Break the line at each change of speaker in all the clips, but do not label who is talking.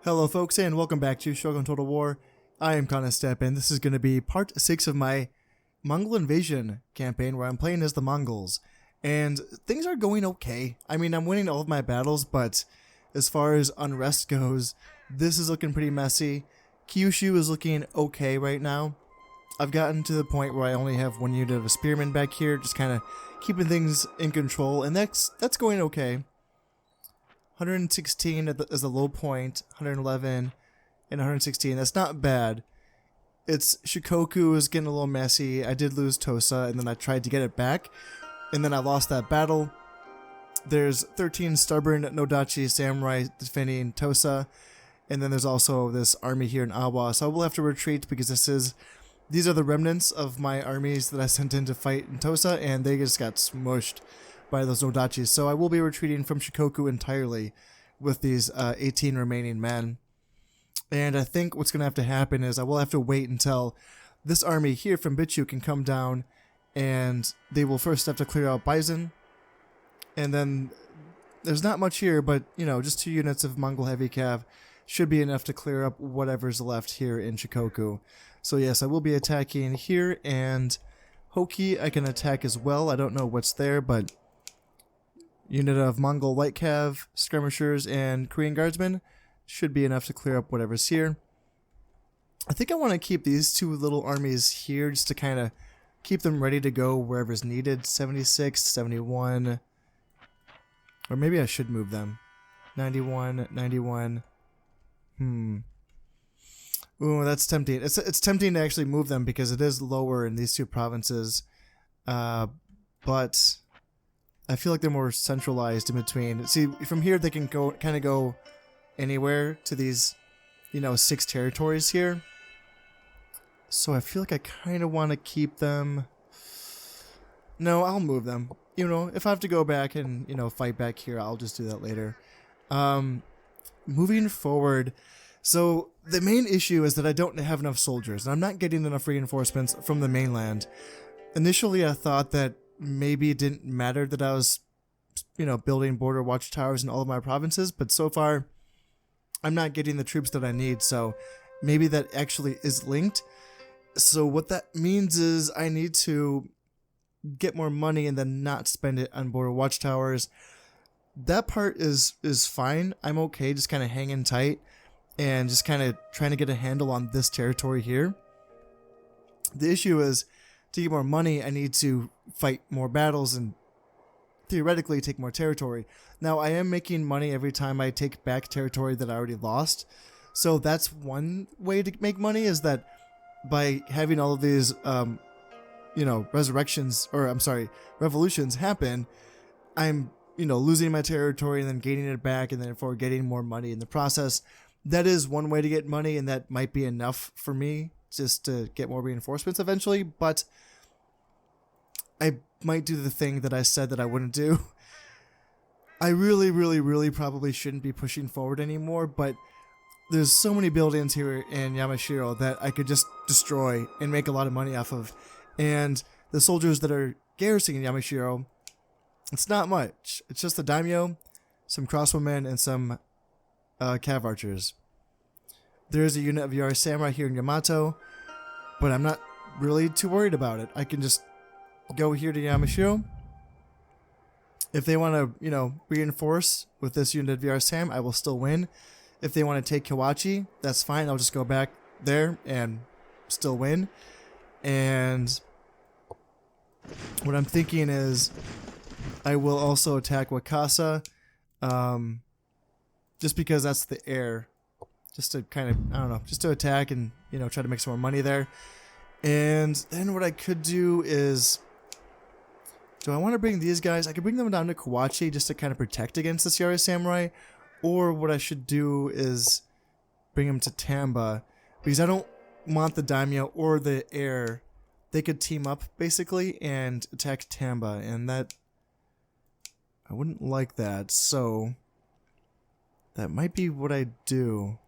Hello folks and welcome back to Shogun Total War. I am Kana Step and this is going to be part 6 of my Mongol invasion campaign where I'm playing as the Mongols. And things are going okay. I mean, I'm winning all of my battles, but as far as unrest goes, this is looking pretty messy. Kyushu is looking okay right now. I've gotten to the point where I only have one unit of spearmen back here, just kind of keeping things in control, and that's going okay. 116 as the low point, 111 and 116. That's not bad. It's Shikoku is getting a little messy. I did lose Tosa, and then I tried to get it back, and then I lost that battle. There's 13 stubborn Nodachi samurai defending Tosa, and then there's also this army here in Awa. So I will have to retreat because these are the remnants of my armies that I sent in to fight in Tosa, and they just got smushed by those Nodachis. So I will be retreating from Shikoku entirely with these 18 remaining men. And I think what's going to have to happen is I will have to wait until this army here from Bichu can come down, and they will first have to clear out Bison. And then there's not much here, but you know, just 2 units of Mongol heavy cav should be enough to clear up whatever's left here in Shikoku. So yes, I will be attacking here, and Hoki I can attack as well. I don't know what's there, but unit of Mongol light cav, skirmishers, and Korean guardsmen should be enough to clear up whatever's here. I think I want to keep these 2 little armies here just to kind of keep them ready to go wherever's needed. 76, 71, or maybe I should move them. 91, 91. Ooh, that's tempting. It's tempting to actually move them because it is lower in these 2 provinces, but I feel like they're more centralized in between. See, from here they can kind of go anywhere to these, 6 territories here. So I feel like I kind of want to keep them. No, I'll move them. If I have to go back and, fight back here, I'll just do that later. Moving forward, so the main issue is that I don't have enough soldiers, and I'm not getting enough reinforcements from the mainland. Initially, I thought that maybe it didn't matter that I was, building border watchtowers in all of my provinces, but so far, I'm not getting the troops that I need, so maybe that actually is linked. So what that means is I need to get more money and then not spend it on border watchtowers. That part is fine. I'm okay just kind of hanging tight and just kind of trying to get a handle on this territory here. The issue is, to get more money, I need to fight more battles and theoretically take more territory. Now, I am making money every time I take back territory that I already lost. So that's one way to make money, is that by having all of these, revolutions happen, I'm, losing my territory and then gaining it back and then therefore getting more money in the process. That is one way to get money, and that might be enough for me just to get more reinforcements eventually, but I might do the thing that I said that I wouldn't do. I really, really, really probably shouldn't be pushing forward anymore, but there's so many buildings here in Yamashiro that I could just destroy and make a lot of money off of. And the soldiers that are garrisoning Yamashiro, it's not much. It's just the daimyo, some crossbowmen, and some cav archers. There is a unit of Yara samurai here in Yamato, but I'm not really too worried about it. I can just go here to Yamashiro. If they want to, reinforce with this unit of Yara Sam, I will still win. If they want to take Kawachi, that's fine. I'll just go back there and still win. And what I'm thinking is I will also attack Wakasa, just because that's the heir. Just to kind of, I don't know, just to attack and, try to make some more money there. And then what I could do is, do I want to bring these guys? I could bring them down to Kawachi just to kind of protect against the Yara Samurai. Or what I should do is bring them to Tamba, because I don't want the daimyo or the heir. They could team up, basically, and attack Tamba, and that, I wouldn't like that, so that might be what I do.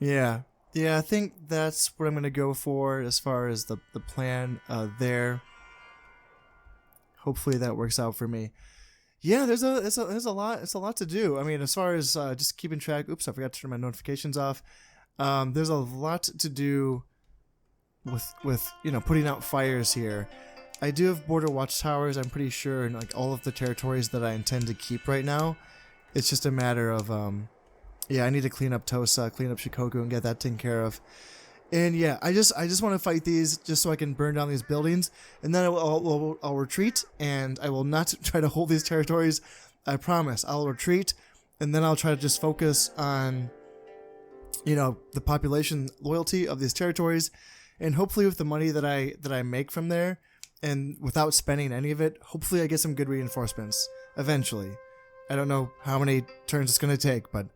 Yeah, I think that's what I'm going to go for as far as the plan there. Hopefully that works out for me. Yeah, there's a lot. It's a lot to do. I mean, as far as just keeping track. Oops, I forgot to turn my notifications off. There's a lot to do with putting out fires here. I do have border watchtowers. I'm pretty sure in like all of the territories that I intend to keep right now. It's just a matter of yeah, I need to clean up Tosa, clean up Shikoku, and get that taken care of. And yeah, I just want to fight these just so I can burn down these buildings, and then I'll retreat, and I will not try to hold these territories. I promise. I'll retreat, and then I'll try to just focus on, the population loyalty of these territories, and hopefully with the money that I make from there, and without spending any of it, hopefully I get some good reinforcements eventually. I don't know how many turns it's gonna take, but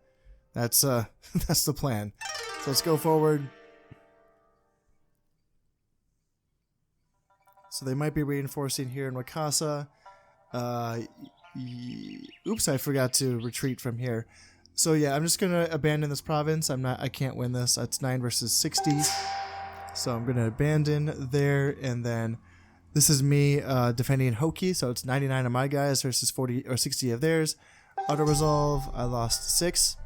that's that's the plan. So let's go forward. So they might be reinforcing here in Wakasa. Oops, I forgot to retreat from here. So yeah, I'm just gonna abandon this province. I can't win this. It's 9 versus 60. So I'm gonna abandon there, and then this is me defending Hoki. So it's 99 of my guys versus 40 or 60 of theirs. Auto resolve. I lost 6.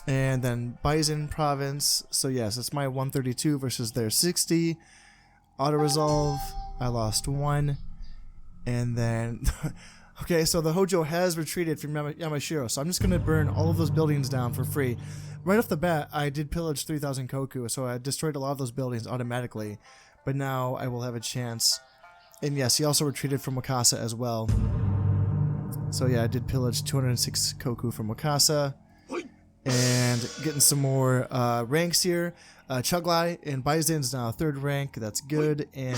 And then Bison province. So yes, it's my 132 versus their 60. Auto resolve. I lost 1. And then okay, so the Hojo has retreated from Yamashiro, so I'm just gonna burn all of those buildings down for free. Right off the bat, I did pillage 3,000 koku, so I destroyed a lot of those buildings automatically, but now I will have a chance. And yes, he also retreated from Wakasa as well. So yeah, I did pillage 206 koku from Wakasa. And getting some more ranks here. Chuglai and Baizen's now 3rd rank. That's good. And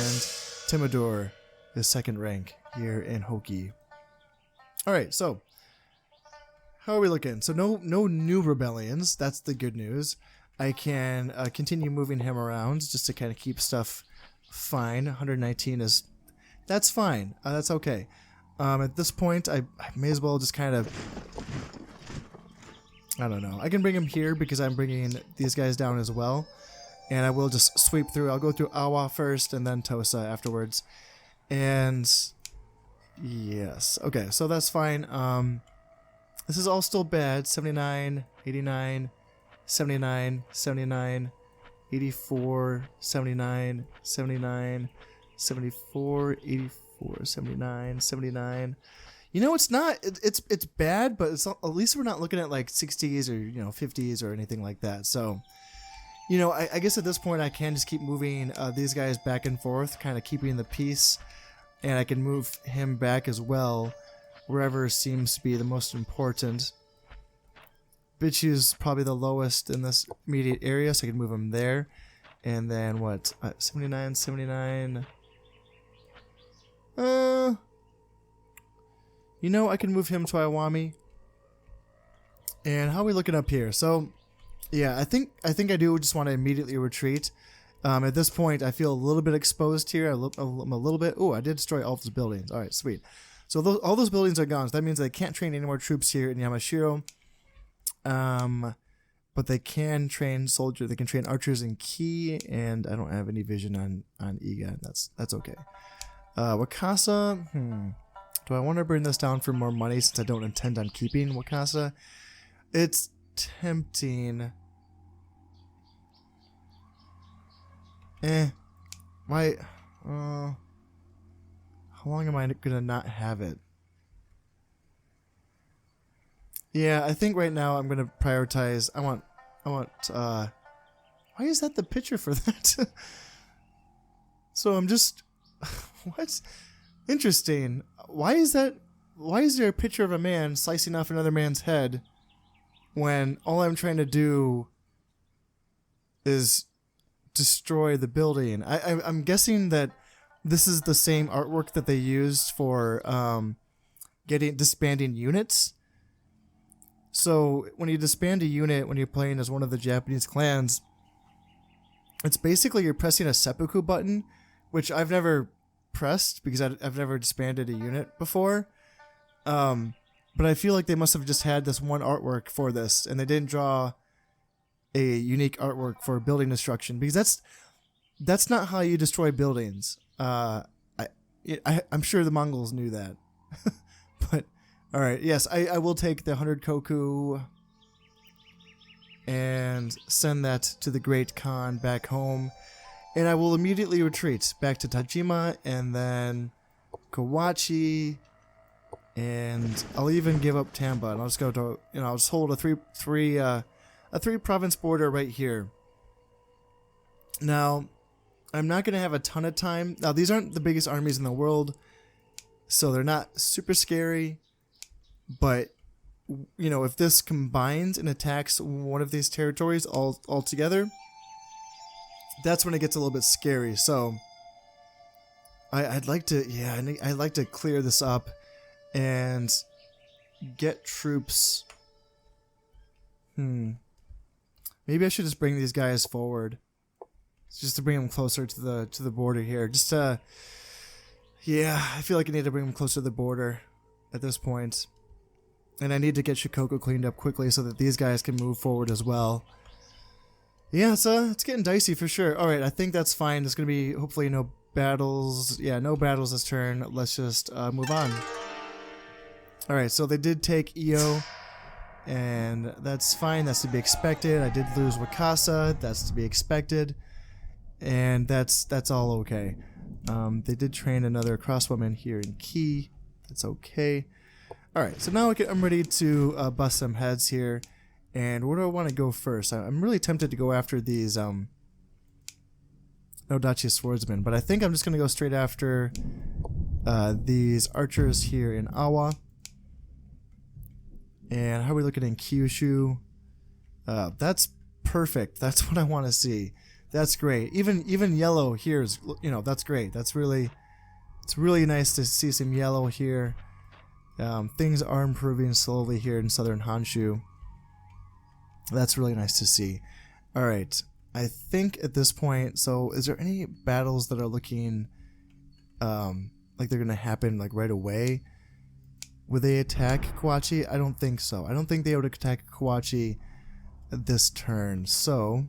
Timidor is 2nd rank here in Hoki. Alright, so how are we looking? So no new rebellions. That's the good news. I can continue moving him around just to kind of keep stuff fine. 119 is... That's fine. That's okay. At this point, I may as well just kind of... I don't know. I can bring him here because I'm bringing these guys down as well. And I will just sweep through. I'll go through Awa first and then Tosa afterwards. And yes. Okay, so that's fine. This is all still bad. 79, 89, 79, 79, 84, 79, 79, 74, 84, 79, 79. It's not. It's bad, but it's at least we're not looking at like 60s or 50s or anything like that. So, I guess at this point I can just keep moving these guys back and forth, kind of keeping the peace, and I can move him back as well, wherever seems to be the most important. Bichu's probably the lowest in this immediate area, so I can move him there, and then what? 79, 79. I can move him to Iwami. And how are we looking up here? So, yeah, I think I do just want to immediately retreat. At this point, I feel a little bit exposed here. I'm a little bit... Oh, I did destroy all of those buildings. All right, sweet. So all those buildings are gone. So that means I can't train any more troops here in Yamashiro. But they can train soldiers. They can train archers in Ki, and I don't have any vision on Iga. That's okay. Wakasa... Do I want to bring this down for more money since I don't intend on keeping Wakasa? It's tempting. Why? How long am I gonna not have it? Yeah, I think right now I'm gonna prioritize. I want. Why is that the picture for that? So I'm just. What? Interesting. Why is that? Why is there a picture of a man slicing off another man's head when all I'm trying to do is destroy the building? I'm guessing that this is the same artwork that they used for disbanding units. So when you disband a unit when you're playing as one of the Japanese clans, it's basically you're pressing a seppuku button, which I've never pressed because I've never disbanded a unit before. But I feel like they must have just had this one artwork for this, and they didn't draw a unique artwork for building destruction, because that's not how you destroy buildings. I'm sure the Mongols knew that, but All right. Yes, I will take the 100 koku and send that to the Great Khan back home. And I will immediately retreat back to Tajima and then Kawachi. And I'll even give up Tamba. And I'll just go to, I'll just hold a three province border right here. Now, I'm not going to have a ton of time. Now, these aren't the biggest armies in the world, so they're not super scary. But, if this combines and attacks one of these territories all together, that's when it gets a little bit scary. So, I'd like to clear this up and get troops. Maybe I should just bring these guys forward. Just to bring them closer to the border here. I feel like I need to bring them closer to the border at this point. And I need to get Shikoku cleaned up quickly so that these guys can move forward as well. Yeah, it's getting dicey for sure. Alright, I think that's fine. There's going to be hopefully no battles. Yeah, no battles this turn. Let's just move on. Alright, so they did take Iyo. And that's fine. That's to be expected. I did lose Wakasa. That's to be expected. And that's all okay. They did train another crossbowman here in Key. That's okay. Alright, so now I'm ready to bust some heads here. And where do I want to go first? I'm really tempted to go after these Nodachi swordsmen, but I think I'm just going to go straight after these archers here in Awa. And how are we looking in Kyushu? That's perfect. That's what I want to see. That's great. Even yellow here is, that's great. It's really nice to see some yellow here. Things are improving slowly here in southern Honshu. That's really nice to see. All right. I think at this point, so is there any battles that are looking like they're going to happen like right away? Would they attack Kawachi? I don't think so. I don't think they would attack Kawachi this turn. So,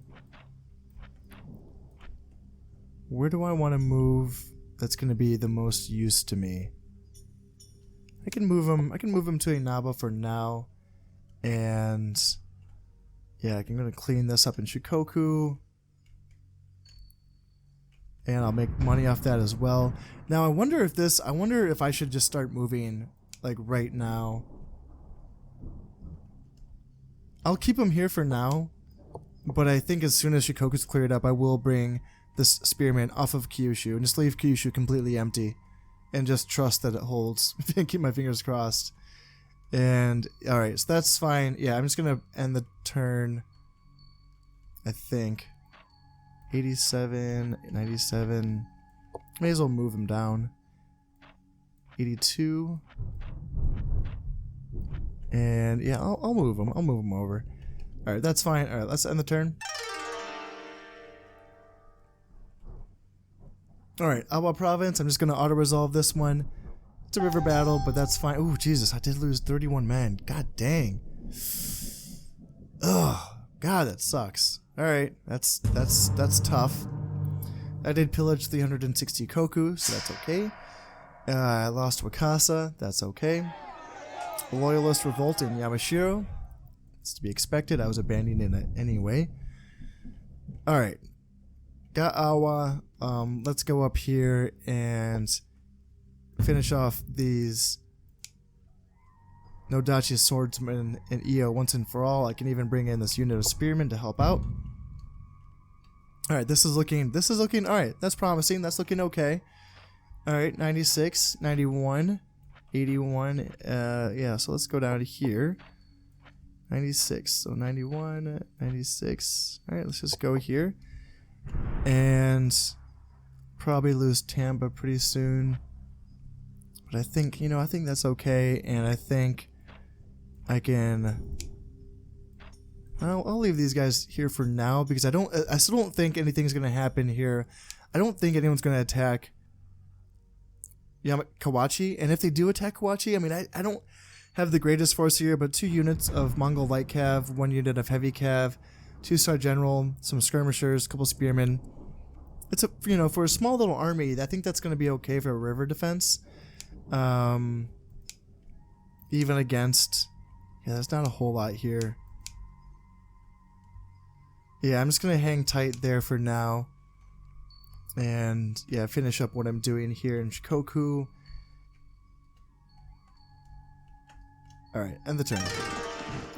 where do I want to move that's going to be the most use to me? I can move them to Inaba for now. And yeah, I'm going to clean this up in Shikoku. And I'll make money off that as well. Now, I wonder if I should just start moving like right now. I'll keep them here for now, but I think as soon as Shikoku's cleared up, I will bring this spearman off of Kyushu and just leave Kyushu completely empty and just trust that it holds and keep my fingers crossed. And alright, so that's fine. Yeah, I'm just gonna end the turn, I think. 87, 97. May as well move him down. 82. And yeah, I'll move him. I'll move him over. Alright, that's fine. Alright, let's end the turn. Alright, Awa Province. I'm just going to auto-resolve this one. It's a river battle, but that's fine. Ooh, Jesus, I did lose 31 men. God dang. Ugh. God, that sucks. Alright, that's tough. I did pillage 360 koku, so that's okay. I lost Wakasa, that's okay. Loyalist revolt in Yamashiro. It's to be expected. I was abandoning it anyway. Alright. Got Awa. Let's go up here and finish off these Nodachi swordsmen and Iyo once and for all. I can even bring in this unit of spearmen to help out. Alright, this is looking alright, that's promising. That's looking okay. Alright, 96, 91. 81, yeah, so let's go down to here. 96, so 91, 96. Alright, let's just go here. And probably lose Tamba pretty soon. But I think, I think that's okay, and I think I can... I'll leave these guys here for now, because I still don't think anything's going to happen here. I don't think anyone's going to attack Kawachi, and if they do attack Kawachi, I mean, I don't have the greatest force here, but 2 units of Mongol light cav, 1 unit of heavy cav, 2-star general, some skirmishers, a couple spearmen. It's for a small little army, I think that's going to be okay for a river defense. And even against... Yeah, there's not a whole lot here. Yeah, I'm just going to hang tight there for now. And, yeah, finish up what I'm doing here in Shikoku. Alright, end the turn.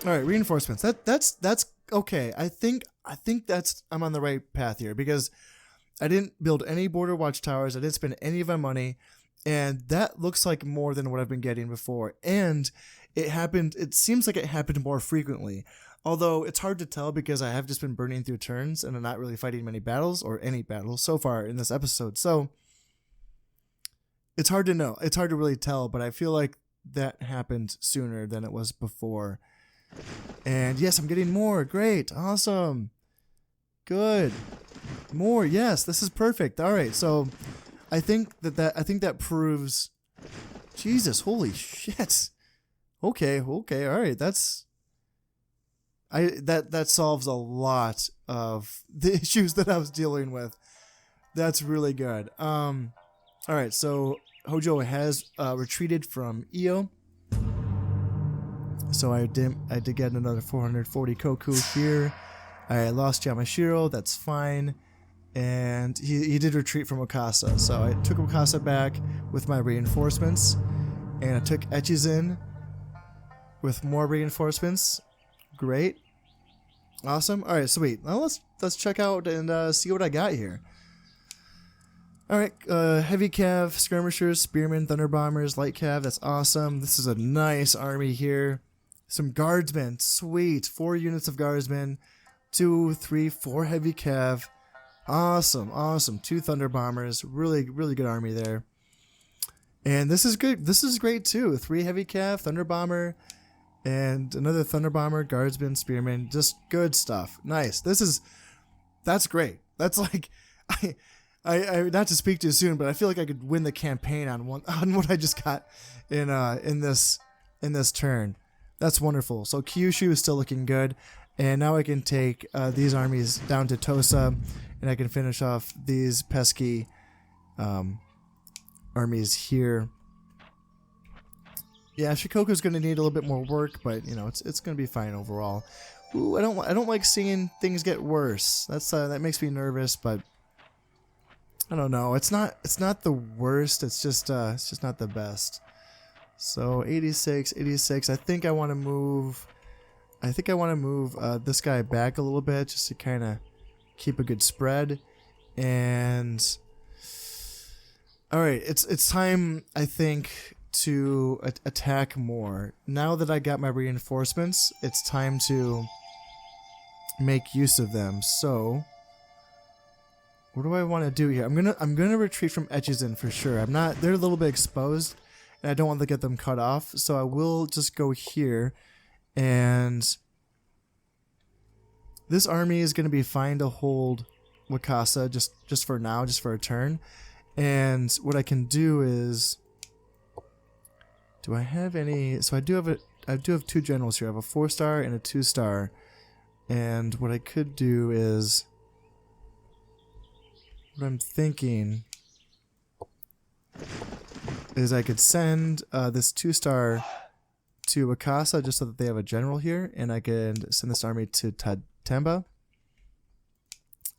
Alright, reinforcements. That's okay. I think that's... I'm on the right path here, because I didn't build any border watchtowers. I didn't spend any of my money. And that looks like more than what I've been getting before. And it seems like it happened more frequently. Although it's hard to tell because I have just been burning through turns and I'm not really fighting many battles or any battles so far in this episode. So it's hard to know. It's hard to really tell, but I feel like that happened sooner than it was before. And yes, I'm getting more. Great. Awesome. Good. More. Yes, this is perfect. All right. So I think that proves... Jesus, holy shit. Okay. All right. That solves a lot of the issues that I was dealing with. That's really good. All right, so Hojo has retreated from Iyo. So I did get another 440 koku here. I lost Yamashiro, that's fine. And he did retreat from Wakasa. So I took Wakasa back with my reinforcements. And I took Echizen with more reinforcements. Great. Awesome. All right, sweet. Now let's check out and see what I got here. All right, heavy cav, skirmishers, spearmen, thunder bombers, light cav. That's awesome. This is a nice army here. Some guardsmen. Sweet. 4 units of guardsmen. 2, 3, 4 heavy cav. Awesome. 2 thunder bombers. Really good army there. And this is good. This is great too. 3 heavy cav, thunder bomber. And another thunder bomber, guardsman, spearman, just good stuff. Nice. That's great. That's like, I not to speak too soon, but I feel like I could win the campaign on what I just got in this turn. That's wonderful. So Kyushu is still looking good, and now I can take these armies down to Tosa, and I can finish off these pesky armies here. Yeah, Shikoku's going to need a little bit more work, but you know it's going to be fine overall. Ooh, I don't like seeing things get worse. That makes me nervous, but I don't know. It's not the worst. It's just not the best. So 86. I think I want to move. This guy back a little bit just to kind of keep a good spread. And all right, it's time, I think, to attack more. Now that I got my reinforcements, it's time to make use of them. So what do I want to do here? I'm gonna retreat from Echizen for sure. They're a little bit exposed and I don't want to get them cut off, so I will just go here, and this army is going to be fine to hold Wakasa just for now, just for a turn. And what I can do is, do I have any? So I do have 2 generals here. I have a 4-star and a 2-star. And what I could do is, what I'm thinking is I could send this 2-star to Wakasa just so that they have a general here, and I could send this army to Temba.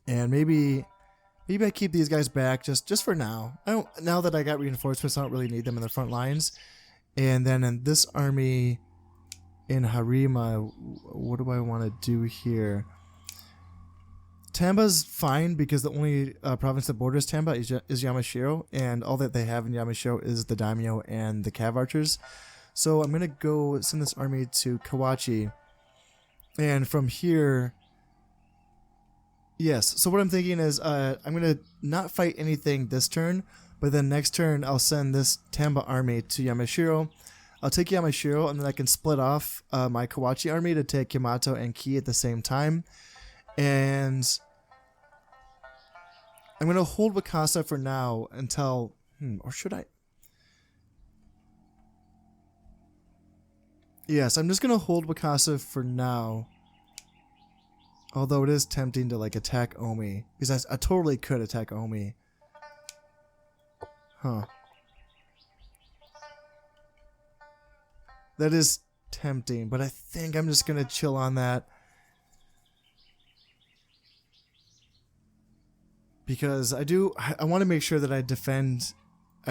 And maybe I keep these guys back just for now. Now that I got reinforcements, I don't really need them in the front lines. And then in this army in Harima, what do I want to do here? Tamba's fine because the only province that borders Tamba is Yamashiro, and all that they have in Yamashiro is the daimyo and the cav archers. So I'm going to go send this army to Kawachi. And from here, yes, so what I'm thinking is I'm going to not fight anything this turn, but then next turn I'll send this Tamba army to Yamashiro. I'll take Yamashiro, and then I can split off my Kawachi army to take Yamato and Ki at the same time. And I'm going to hold Wakasa for now until... or should I? Yes, I'm just going to hold Wakasa for now. Although it is tempting to like attack Omi, because I totally could attack Omi. Huh. That is tempting, but I think I'm just going to chill on that. Because I want to make sure that I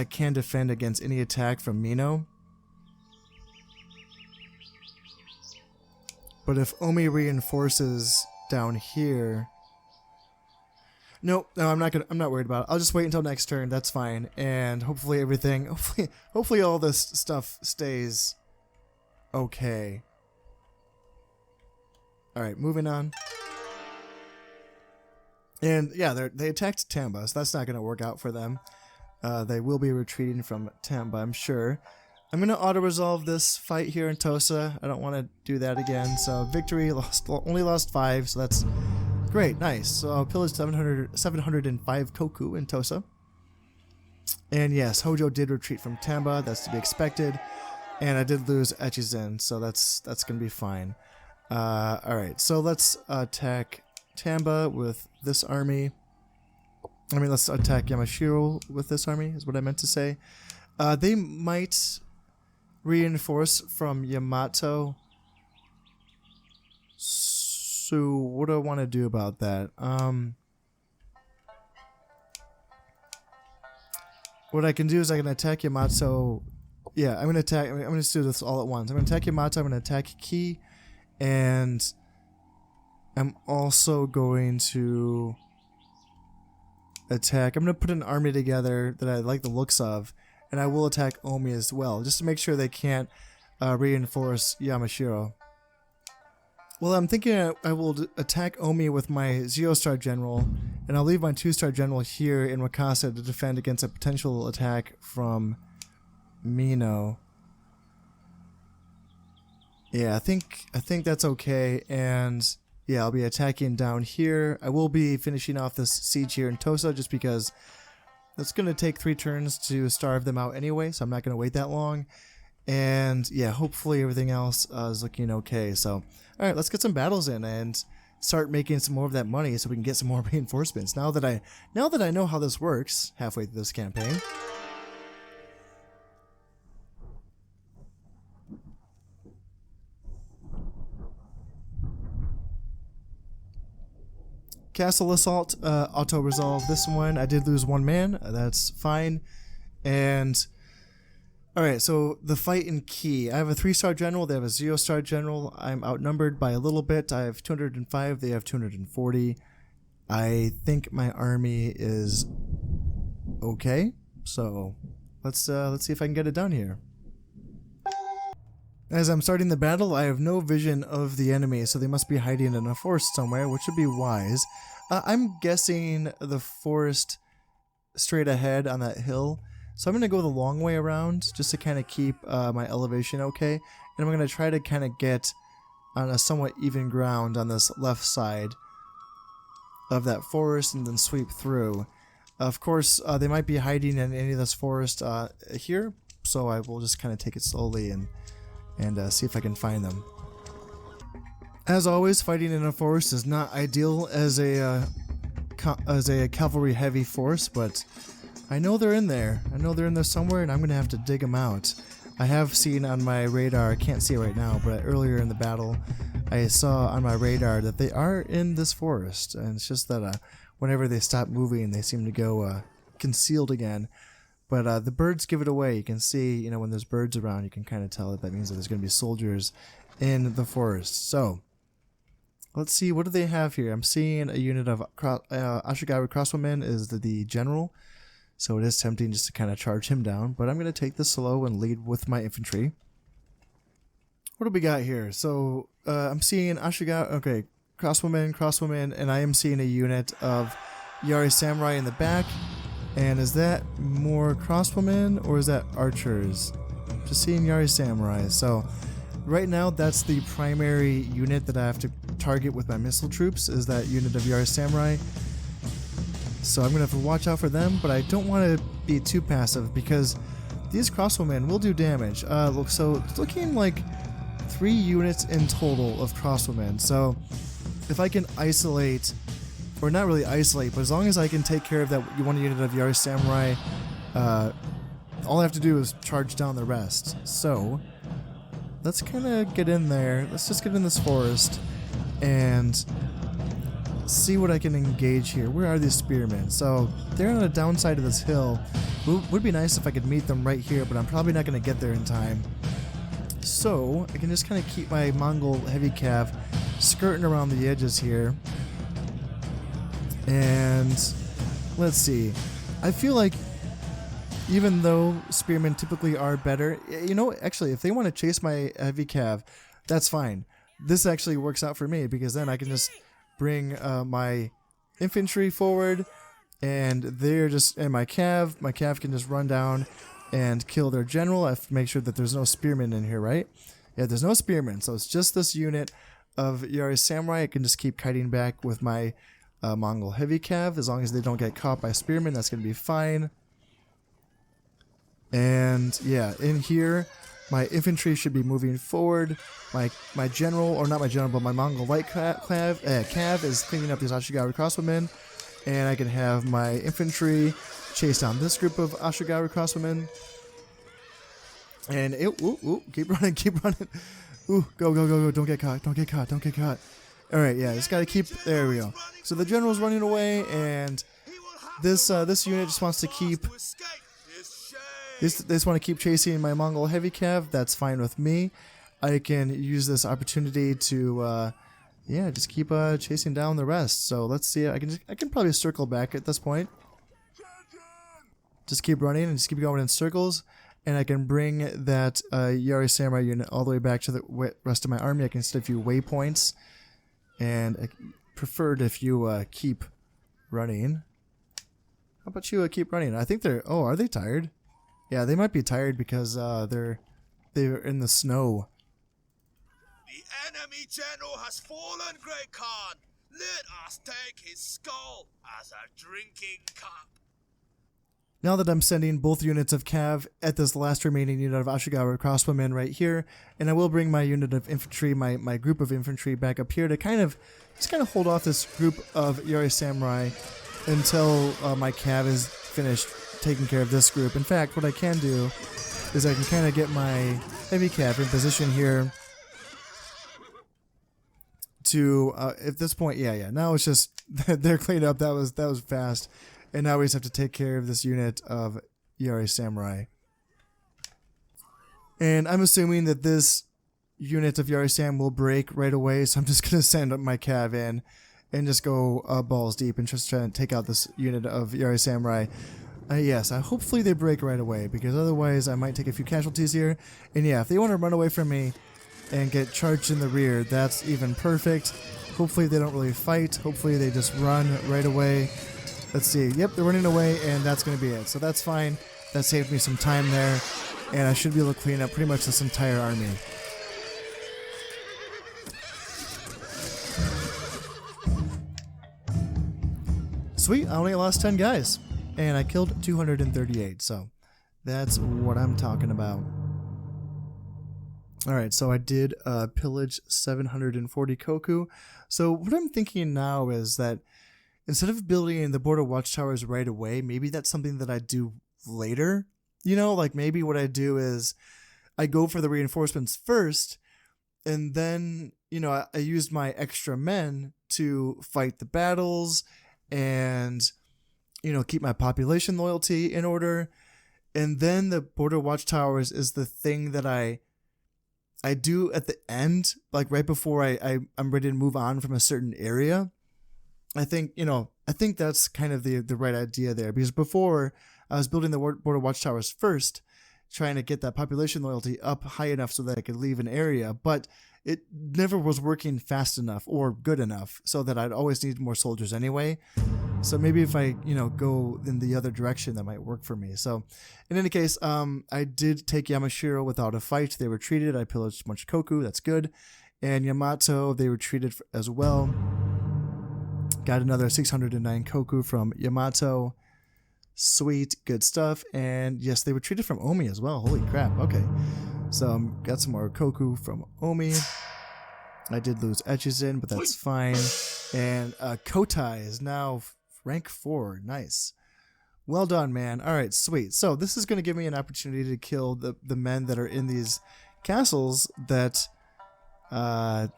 can defend against any attack from Mino. But if Omi reinforces down here, no, I'm not worried about it. I'll just wait until next turn. That's fine, and hopefully hopefully all this stuff stays okay. All right, moving on. And yeah, they attacked Tamba, so that's not going to work out for them. They will be retreating from Tamba, I'm sure. I'm going to auto-resolve this fight here in Tosa. I don't want to do that again. So victory, only lost 5, so that's great, nice. So I pillaged 705 koku in Tosa. And yes, Hojo did retreat from Tamba, that's to be expected. And I did lose Echizen, so that's going to be fine. Alright, so let's attack Tamba with this army. I mean, let's attack Yamashiro with this army, is what I meant to say. They might reinforce from Yamato. So, what do I want to do about that? What I can do is I can attack Yamato. Yeah, I'm going to do this all at once. I'm going to attack Yamato, I'm going to attack Ki, and I'm also going to attack. I'm going to put an army together that I like the looks of, and I will attack Omi as well, just to make sure they can't reinforce Yamashiro. Well, I'm thinking I will attack Omi with my 0-star general, and I'll leave my 2-star general here in Wakasa to defend against a potential attack from Mino. Yeah, I think that's okay, and yeah, I'll be attacking down here. I will be finishing off this siege here in Tosa just because it's going to take 3 turns to starve them out anyway, so I'm not going to wait that long. And yeah, hopefully everything else is looking okay. So, alright, let's get some battles in and start making some more of that money so we can get some more reinforcements. Now that I know how this works halfway through this campaign. Castle Assault, auto-resolve this one. I did lose 1 man, that's fine. And, alright, so the fight in Ki. I have a 3-star general, they have a 0-star general. I'm outnumbered by a little bit. I have 205, they have 240. I think my army is okay, so let's see if I can get it done here. As I'm starting the battle, I have no vision of the enemy, so they must be hiding in a forest somewhere, which would be wise. I'm guessing the forest straight ahead on that hill, so I'm going to go the long way around just to kind of keep my elevation okay, and I'm going to try to kind of get on a somewhat even ground on this left side of that forest and then sweep through. Of course, they might be hiding in any of this forest here, so I will just kind of take it slowly and see if I can find them. As always, fighting in a forest is not ideal as a cavalry heavy force, but I know they're in there. I know they're in there somewhere, and I'm going to have to dig them out. I have seen on my radar, I can't see it right now, but earlier in the battle, I saw on my radar that they are in this forest, and it's just that whenever they stop moving, they seem to go concealed again. But the birds give it away. You can see, when there's birds around, you can kind of tell that means that there's going to be soldiers in the forest. So, let's see, what do they have here? I'm seeing a unit of Ashigaru Crossbowmen is the general. So it is tempting just to kind of charge him down. But I'm going to take this slow and lead with my infantry. What do we got here? So, I'm seeing Ashigaru, okay, Crossbowmen, and I am seeing a unit of Yari Samurai in the back. And is that more crossbowmen or is that archers? Just seeing Yari Samurai. So right now that's the primary unit that I have to target with my missile troops, is that unit of Yari Samurai. So I'm going to have to watch out for them, but I don't want to be too passive because these crossbowmen will do damage. So it's looking like 3 units in total of crossbowmen. So if I can isolate, or not really isolate, but as long as I can take care of that one unit of Yari Samurai, all I have to do is charge down the rest. So, let's kind of get in there. Let's just get in this forest and see what I can engage here. Where are these spearmen? So they're on the downside of this hill. Would be nice if I could meet them right here, but I'm probably not going to get there in time. So I can just kind of keep my Mongol heavy cav skirting around the edges here. And let's see. I feel like even though spearmen typically are better, you know, actually, if they want to chase my heavy cav, that's fine. This actually works out for me because then I can just bring my infantry forward, and they're just, and my cav can just run down and kill their general. I have to make sure that there's no spearmen in here, right? Yeah, there's no spearmen, so it's just this unit of Yari Samurai. I can just keep kiting back with my Mongol heavy cav. As long as they don't get caught by spearmen, that's going to be fine. And yeah, in here, my infantry should be moving forward. My general, or not my general, but my Mongol light cav is cleaning up these Ashigaru crossbowmen. And I can have my infantry chase down this group of Ashigaru crossbowmen. And keep running, keep running. Ooh, go, go, go, go, don't get caught, don't get caught, don't get caught. Alright, yeah, just gotta keep, there we go. So the general's running away, and this unit just wants to keep, they just want to keep chasing my Mongol heavy cav. That's fine with me. I can use this opportunity to, yeah, just keep chasing down the rest. So let's see, I can probably circle back at this point. Just keep running and just keep going in circles. And I can bring that Yari Samurai unit all the way back to the rest of my army. I can set a few waypoints. And I preferred if you keep running. How about you keep running? I think they're... Oh, are they tired? Yeah, they might be tired because they're in the snow.
The enemy general has fallen, Great Khan. Let us take his skull as a drinking cup.
Now that I'm sending both units of cav at this last remaining unit of Ashigaru crossbowmen right here, and I will bring my unit of infantry, my group of infantry back up here to just kind of hold off this group of Yari Samurai until my cav is finished taking care of this group. In fact, what I can do is I can kind of get my heavy cav in position here to, at this point, yeah, now it's just, they're cleaned up, that was fast. And now we just have to take care of this unit of Yari Samurai. And I'm assuming that this unit of Yari Sam will break right away, so I'm just going to send up my cav in and just go balls deep and just try and take out this unit of Yari Samurai. Yes, hopefully they break right away, because otherwise I might take a few casualties here. And yeah, if they want to run away from me and get charged in the rear, that's even perfect. Hopefully they don't really fight. Hopefully they just run right away. Let's see. Yep, they're running away, and that's going to be it. So that's fine. That saved me some time there, and I should be able to clean up pretty much this entire army. Sweet, I only lost 10 guys, and I killed 238, so that's what I'm talking about. Alright, so I did pillage 740 koku. So what I'm thinking now is that instead of building the border watchtowers right away, maybe that's something that I do later. You know, like maybe what I do is I go for the reinforcements first, and then, you know, I used my extra men to fight the battles and, you know, keep my population loyalty in order. And then the border watchtowers is the thing that I do at the end, like right before I'm ready to move on from a certain area. I think that's kind of the right idea there, because before I was building the border watchtowers first, trying to get that population loyalty up high enough so that I could leave an area, but it never was working fast enough or good enough, so that I'd always need more soldiers anyway. So maybe if I, you know, go in the other direction, that might work for me. So in any case, I did take Yamashiro without a fight. They retreated. I pillaged a bunch of koku. That's good. And Yamato, they retreated as well. Got another 609 koku from Yamato. Sweet, good stuff. And yes, they retreated from Omi as well. Holy crap. Okay. So got some more koku from Omi. I did lose Echizen, but that's fine. And Kotai is now rank 4. Nice. Well done, man. All right, sweet. So this is going to give me an opportunity to kill the men that are in these castles that I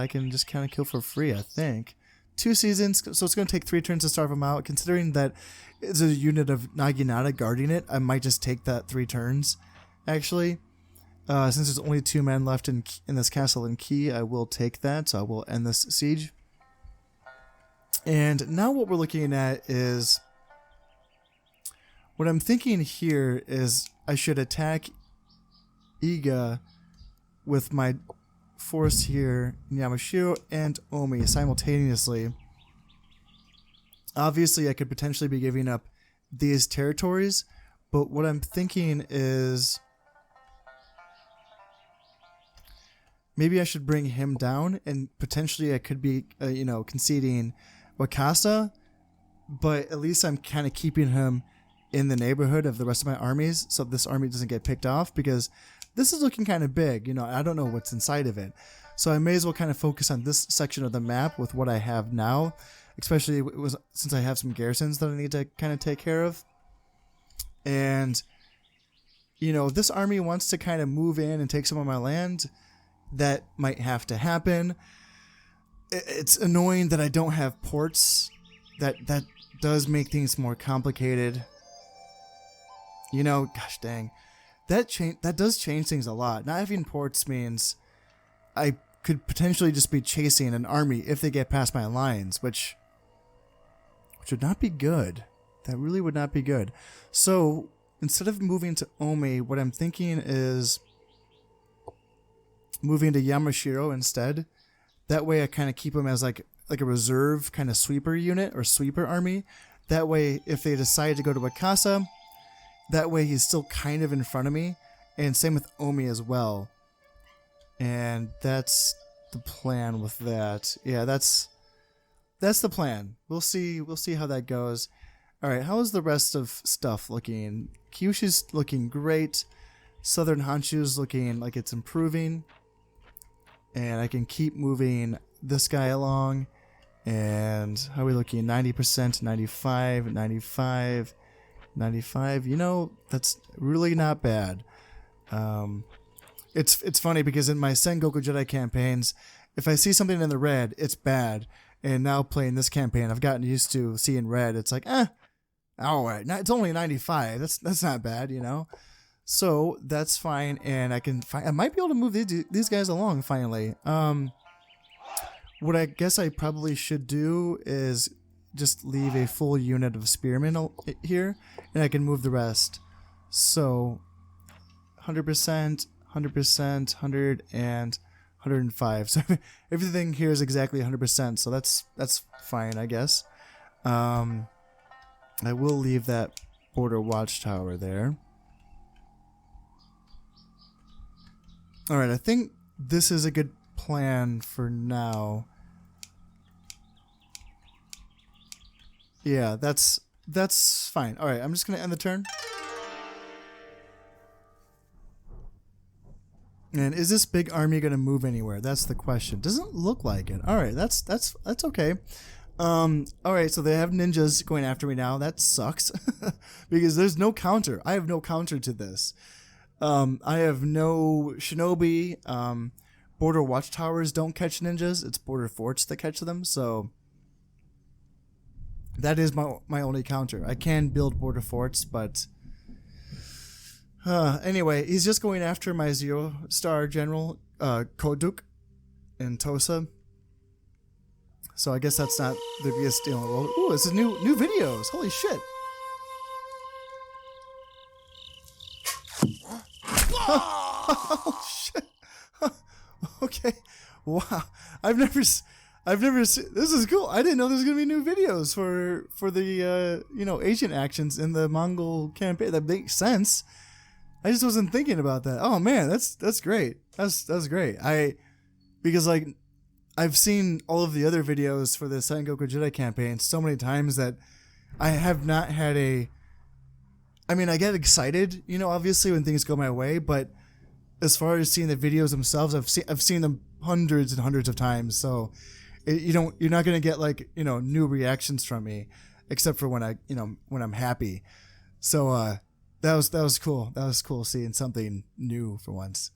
can just kind of kill for free, I think. 2 seasons, so it's going to take 3 turns to starve them out. Considering that it's a unit of Naginata guarding it, I might just take that 3 turns, actually. Since there's only 2 men left in this castle in Key, I will take that, so I will end this siege. And now what we're looking at is... What I'm thinking here is I should attack Iga with my force here in Yamashiro and Omi simultaneously. Obviously, I could potentially be giving up these territories, but what I'm thinking is maybe I should bring him down, and potentially I could be, conceding Wakasa, but at least I'm kind of keeping him in the neighborhood of the rest of my armies, so this army doesn't get picked off, because this is looking kind of big. I don't know what's inside of it. So I may as well kind of focus on this section of the map with what I have now, especially since I have some garrisons that I need to kind of take care of. And, if this army wants to kind of move in and take some of my land, that might have to happen. It's annoying that I don't have ports. That does make things more complicated. Gosh dang. That does change things a lot. Not having ports means I could potentially just be chasing an army if they get past my lines, which would not be good. That really would not be good. So instead of moving to Omi, what I'm thinking is moving to Yamashiro instead. That way I kind of keep them as like a reserve kind of sweeper unit or sweeper army. That way, if they decide to go to Wakasa, that way he's still kind of in front of me. And same with Omi as well. And that's the plan with that. Yeah, that's the plan. We'll see how that goes. All right, how is the rest of stuff looking? Kyushu's looking great. Southern Honshu's looking like it's improving. And I can keep moving this guy along. And how are we looking? 90%, 95, 95, 95. That's really not bad. It's funny because in my Sengoku Jedi campaigns, if I see something in the red, it's bad. And now playing this campaign, I've gotten used to seeing red. It's like, all right, it's only 95. That's not bad, So that's fine, and I might be able to move these guys along finally. What I guess I probably should do is just leave a full unit of spearmen here, and I can move the rest. So 100%, 100%, 100, and 105. So everything here is exactly 100%. So that's fine, I guess. I will leave that border watchtower there. All right, I think this is a good plan for now. Yeah, that's fine. All right, I'm just gonna end the turn. And is this big army gonna move anywhere? That's the question. Doesn't look like it. All right, that's okay. All right, so they have ninjas going after me now. That sucks because there's no counter. I have no counter to this. I have no shinobi. Border watchtowers don't catch ninjas. It's border forts that catch them. So that is my only counter. I can build border forts, but anyway, he's just going after my 0-star general, Koduk in Tosa. So I guess that's not the biggest deal in the world. Ooh, this is new videos. Holy shit. Oh shit. Okay. Wow. I've never seen, this is cool. I didn't know there's going to be new videos for the Asian actions in the Mongol campaign. That makes sense. I just wasn't thinking about that. Oh man, that's great. That's great. Because I've seen all of the other videos for the Sengoku Jedi campaign so many times that I have not had I get excited, obviously when things go my way, but as far as seeing the videos themselves, I've seen them hundreds and hundreds of times. So you're not going to get new reactions from me except for when I'm happy. So that was cool. That was cool seeing something new for once.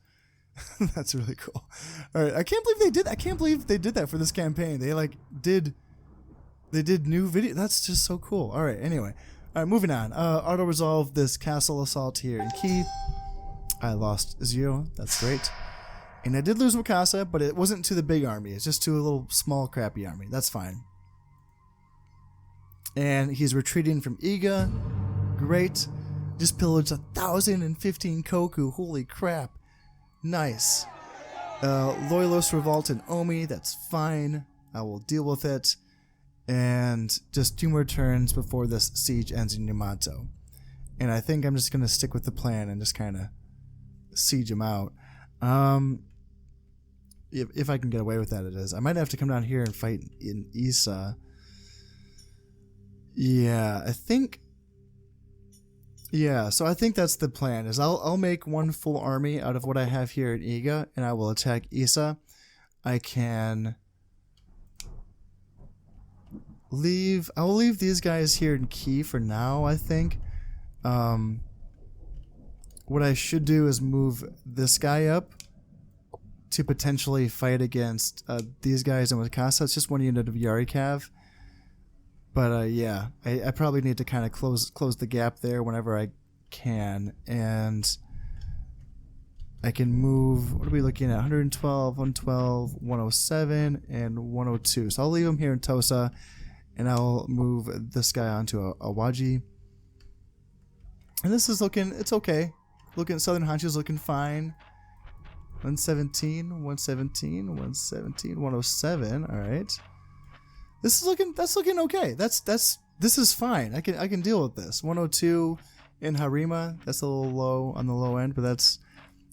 That's really cool. All right, I can't believe they did. I can't believe they did that for this campaign. They like did. They did new video. That's just so cool. All right. Anyway, all right. Moving on. Auto resolve this castle assault here in Key. I lost 0. That's great. And I did lose Wakasa, but it wasn't to the big army. It's just to a little small crappy army. That's fine. And he's retreating from Iga. Great. Just pillaged 1,015 koku. Holy crap. Nice. Loyalist revolt in Omi. That's fine. I will deal with it. And just 2 more turns before this siege ends in Yamato. And I think I'm just going to stick with the plan and just kind of siege him out. If I can get away with that, it is. I might have to come down here and fight in Isa. Yeah, I think... Yeah, so I think that's the plan, is I'll make 1 full army out of what I have here in Iga, and I will attack Isa. I can... I'll leave these guys here in Key for now, I think. What I should do is move this guy up to potentially fight against these guys in Wakasa. It's just 1 unit of Yari Cav. But yeah, I probably need to kind of close the gap there whenever I can. And I can move, what are we looking at? 112, 112, 107, and 102. So I'll leave him here in Tosa, and I'll move this guy onto Awaji. And this is looking, it's okay. Southern Hanshu's looking fine. 117, 117, 117, 107. All right. That's looking okay. This is fine. I can deal with this. 102 in Harima. That's a little low on the low end, but that's,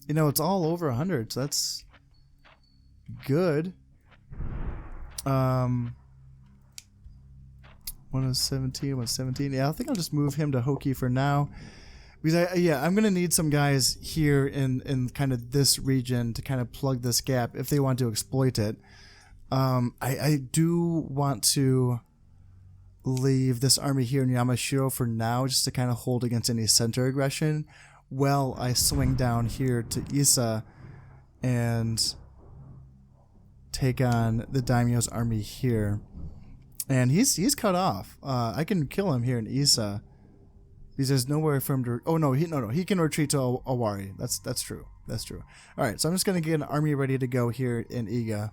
it's all over 100, so that's good. 117, 117. Yeah, I think I'll just move him to Hoki for now. Because I'm gonna need some guys here in kind of this region to kind of plug this gap if they want to exploit it. I do want to leave this army here in Yamashiro for now, just to kind of hold against any center aggression, while I swing down here to Isa and take on the Daimyo's army here. And he's cut off. I can kill him here in Isa. Because there's nowhere for him to... Oh, no, he can retreat to Owari. That's true. That's true. All right, so I'm just going to get an army ready to go here in Iga.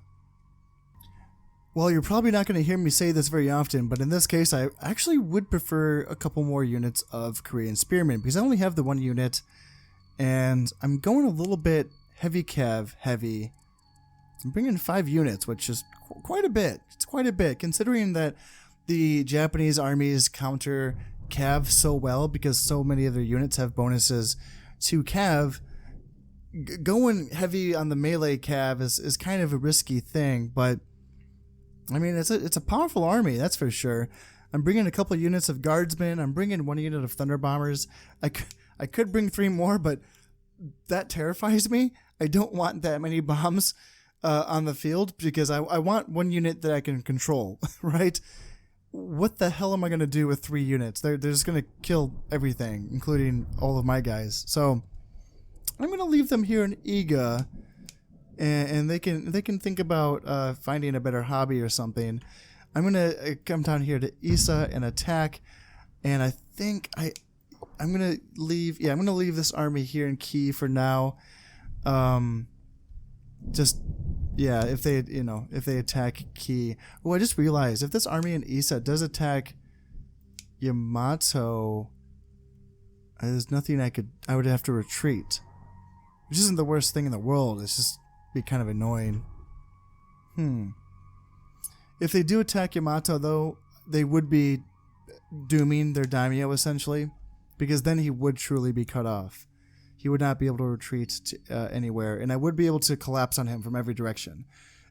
Well, you're probably not going to hear me say this very often, but in this case, I actually would prefer a couple more units of Korean Spearmen, because I only have the 1 unit, and I'm going a little bit heavy cav heavy. I'm bringing 5 units, which is quite a bit. It's quite a bit, considering that the Japanese armies counter cav so well because so many of their units have bonuses to cav. Going heavy on the melee cav is kind of a risky thing, but I mean it's a powerful army, that's for sure. I'm bringing a couple units of guardsmen. I'm bringing 1 unit of thunder bombers. I could bring 3 more, but that terrifies me. I don't want that many bombs on the field because I want 1 unit that I can control, right? What the hell am I going to do with 3 units? They're just going to kill everything, including all of my guys. So I'm going to leave them here in Iga, and they can think about finding a better hobby or something. I'm going to come down here to Isa and attack, and I think I'm going to leave this army here in Key for now. If they attack Key. Oh, I just realized if this army in Isa does attack Yamato, there's nothing I would have to retreat. Which isn't the worst thing in the world. It's just be kind of annoying. If they do attack Yamato, though, they would be dooming their daimyo, essentially, because then he would truly be cut off. He would not be able to retreat to, anywhere, and I would be able to collapse on him from every direction.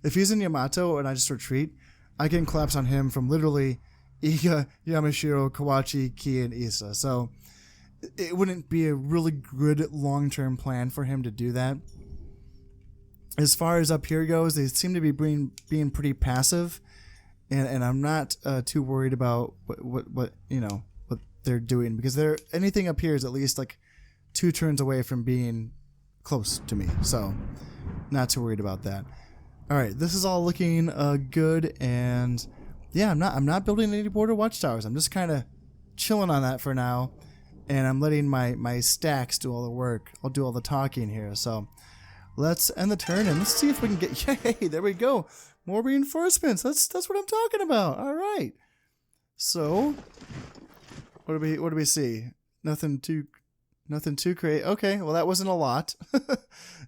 If he's in Yamato and I just retreat, I can collapse on him from literally Iga, Yamashiro, Kawachi, Key, and Isa. So it wouldn't be a really good long-term plan for him to do that. As far as up here goes, they seem to be being pretty passive, and I'm not too worried about what they're doing, because anything up here is at least like 2 turns away from being close to me, so not too worried about that. All right, this is all looking good, and yeah, I'm not building any border watchtowers. I'm just kind of chilling on that for now, and I'm letting my stacks do all the work. I'll do all the talking here. So let's end the turn and let's see if we can get. Yay! There we go. More reinforcements. That's what I'm talking about. All right. So what do we see? Nothing too great. Okay, well that wasn't a lot.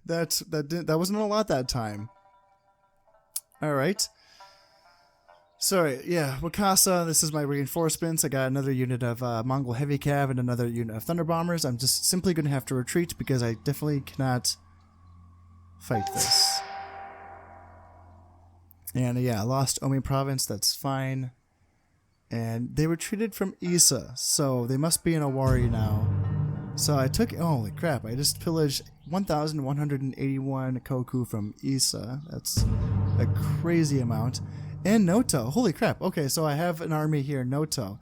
that wasn't a lot that time. All right. Sorry, yeah, Wakasa, this is my reinforcements. I got another unit of Mongol Heavy Cav and another unit of Thunder Bombers. I'm just simply going to have to retreat because I definitely cannot fight this. And yeah, I lost Omi Province, that's fine. And they retreated from Issa, so they must be in Awari now. So I took, holy crap, I just pillaged 1,181 Koku from Issa. That's a crazy amount. And Noto. Holy crap. Okay, so I have an army here, Noto.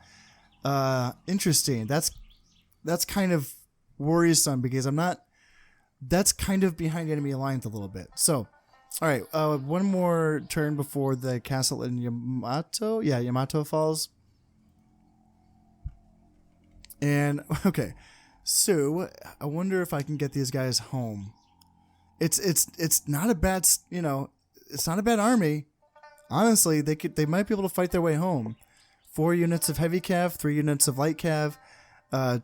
Interesting. That's kind of worrisome because that's kind of behind enemy lines a little bit. So, all right, one more turn before the castle in Yamato. Yeah, Yamato falls. And, okay, so I wonder if I can get these guys home. It's not a bad, it's not a bad army. Honestly, they might be able to fight their way home. 4 units of heavy cav, 3 units of light cav,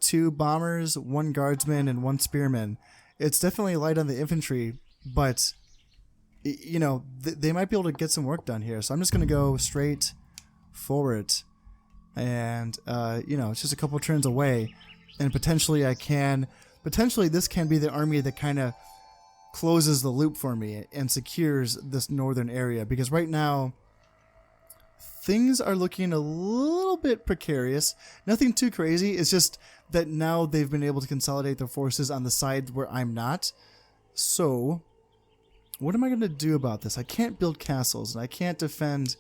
2 bombers, 1 guardsman, and 1 spearman. It's definitely light on the infantry, but they might be able to get some work done here. So I'm just gonna go straight forward, and it's just a couple turns away, and potentially this can be the army that kind of closes the loop for me and secures this northern area, because right now things are looking a little bit precarious. Nothing too crazy. It's just that now they've been able to consolidate their forces on the side where I'm not. So what am I going to do about this? I can't build castles and I can't defend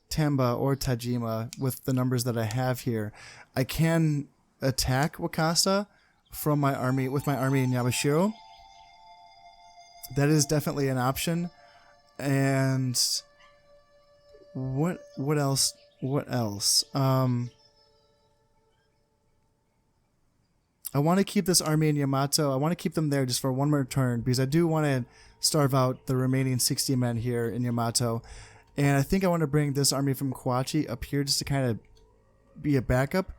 Tamba or Tajima with the numbers that I have here. I can attack Wakasa from my army with my army in Yamashiro. That is definitely an option. And what else? I want to keep this army in Yamato. I want to keep them there just for one more turn because I do want to starve out the remaining 60 men here in Yamato. And I think I want to bring this army from Kawachi up here just to kind of be a backup.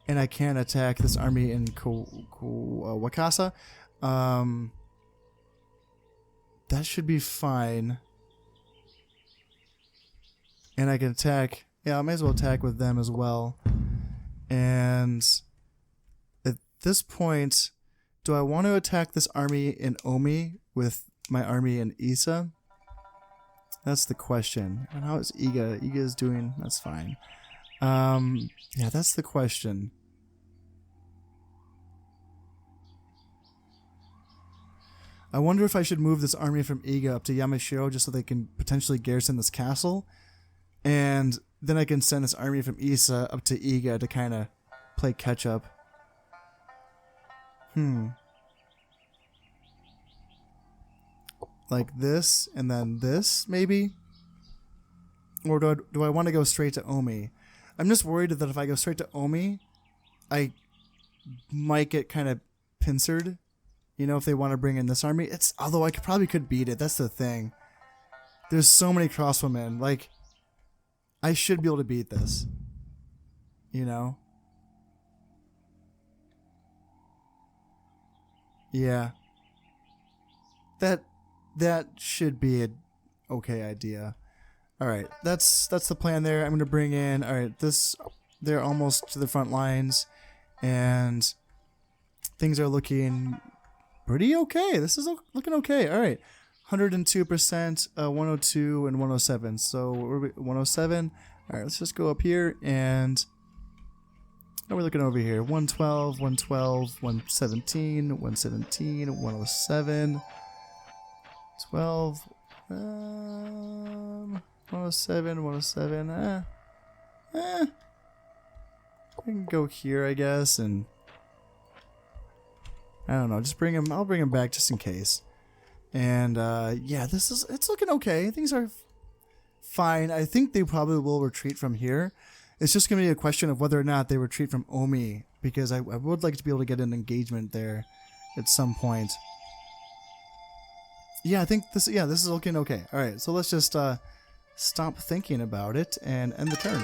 And I can attack this army in Wakasa. That should be fine. And I can attack. Yeah, I may as well attack with them as well. And at this point, do I want to attack this army in Omi with my army in Issa? That's the question. And how is Iga? Iga is doing. That's fine. Yeah, that's the question. I wonder if I should move this army from Iga up to Yamashiro just so they can potentially garrison this castle. And then I can send this army from Issa up to Iga to kind of play catch up. Like this and then this, maybe? Or do I want to go straight to Omi? I'm just worried that if I go straight to Omi, I might get kind of pincered. If they want to bring in this army. Although I probably could beat it. That's the thing. There's so many crossbowmen. Like, I should be able to beat this. Yeah. That should be an okay idea. Alright, that's the plan there. I'm going to bring in... Alright, they're almost to the front lines. And things are looking... pretty okay. This is looking okay. All right. 102%, 102, and 107. So we're 107. All right, let's just go up here and now we're looking over here. 112, 112, 117, 117, 107, 12, 107, 107. I can go here, I guess, and I don't know. Just bring him. I'll bring him back just in case. And yeah, it's looking okay. Things are fine. I think they probably will retreat from here. It's just going to be a question of whether or not they retreat from Omi, because I would like to be able to get an engagement there at some point. Yeah, I think this is looking okay. All right, so let's just stop thinking about it and end the turn.